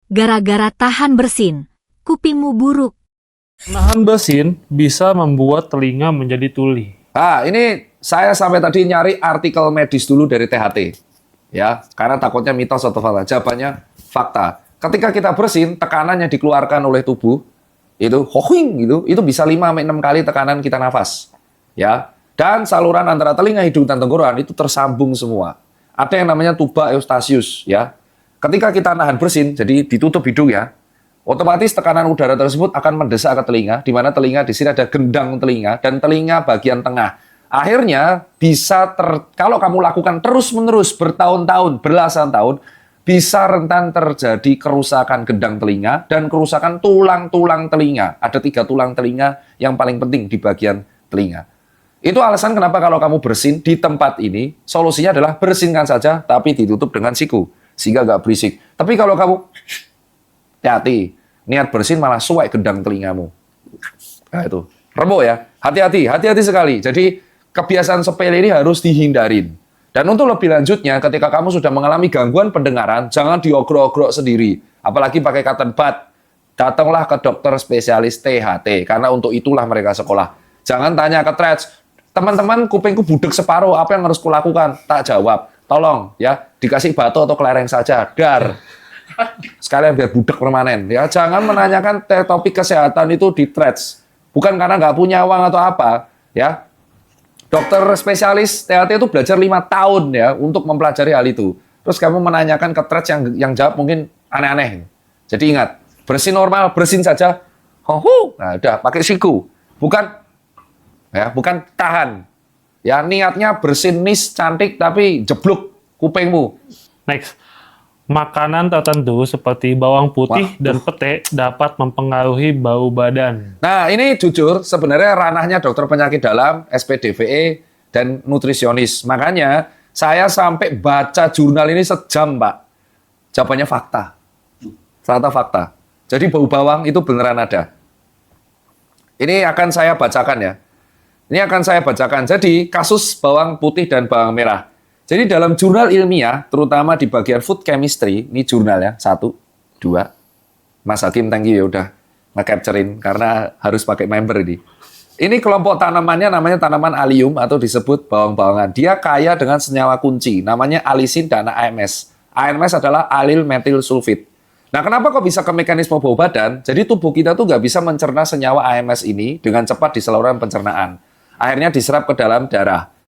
Gara-gara tahan bersin, kupingmu buruk. Nahan bersin bisa membuat telinga menjadi tuli. Ini saya sampai tadi nyari artikel medis dulu dari THT. Ya, karena takutnya mitos atau fakta. Jawabannya fakta. Ketika kita bersin, tekanan yang dikeluarkan oleh tubuh itu hoing gitu, itu bisa 5-6 kali tekanan kita nafas. Ya. Dan saluran antara telinga, hidung, dan tenggorokan itu tersambung semua. Ada yang namanya tuba eustasius, ya. Ketika kita nahan bersin, jadi ditutup hidung ya, otomatis tekanan udara tersebut akan mendesak ke telinga, di mana telinga di sini ada gendang telinga dan telinga bagian tengah. Akhirnya kalau kamu lakukan terus-menerus bertahun-tahun, belasan tahun, bisa rentan terjadi kerusakan gendang telinga dan kerusakan tulang-tulang telinga. Ada 3 tulang telinga yang paling penting di bagian telinga. Itu alasan kenapa kalau kamu bersin di tempat ini, solusinya adalah bersinkan saja, tapi ditutup dengan siku, sehingga nggak berisik. Tapi kalau kamu, hati-hati, niat bersin malah suai gendang telingamu. Nah itu, remuk ya, hati-hati sekali. Jadi kebiasaan sepele ini harus dihindarin. Dan untuk lebih lanjutnya, ketika kamu sudah mengalami gangguan pendengaran, jangan diogrok-ogrok sendiri. Apalagi pakai cotton bud. Datanglah ke dokter spesialis THT, karena untuk itulah mereka sekolah. Jangan tanya ke trades, teman-teman kupingku budek separuh, apa yang harus kulakukan? Tak jawab. Tolong ya, dikasih batu atau kelereng saja. Dar. Sekalian biar budek permanen. Ya, jangan menanyakan topik kesehatan itu di trades. Bukan karena nggak punya uang atau apa. Ya, dokter spesialis THT itu belajar 5 tahun ya untuk mempelajari hal itu. Terus kamu menanyakan ke trades yang jawab mungkin aneh-aneh. Jadi ingat, bersin normal, bersin saja. Nah, udah pakai siku. Bukan tahan. Ya, niatnya bersin nis cantik tapi jeblok kupingmu. Next. Makanan tertentu seperti bawang putih dan pete dapat mempengaruhi bau badan. Nah, ini jujur sebenarnya ranahnya dokter penyakit dalam, SPDVE, dan nutrisionis. Makanya saya sampai baca jurnal ini sejam, Pak. Jawabannya fakta. Ternyata fakta. Jadi bau bawang itu beneran ada. Ini akan saya bacakan ya. Ini akan saya bacakan. Jadi kasus bawang putih dan bawang merah. Jadi dalam jurnal ilmiah, terutama di bagian food chemistry, ini jurnal ya, 1, 2. Mas Hakim, thank you ya udah nge-capturein, karena harus pakai member ini. Ini kelompok tanamannya namanya tanaman allium atau disebut bawang-bawangan. Dia kaya dengan senyawa kunci, namanya alisin dan AMS. AMS adalah allyl methyl sulfit. Nah, kenapa kok bisa ke mekanisme bau badan? Jadi tubuh kita tuh nggak bisa mencerna senyawa AMS ini dengan cepat di saluran pencernaan. Akhirnya diserap ke dalam darah.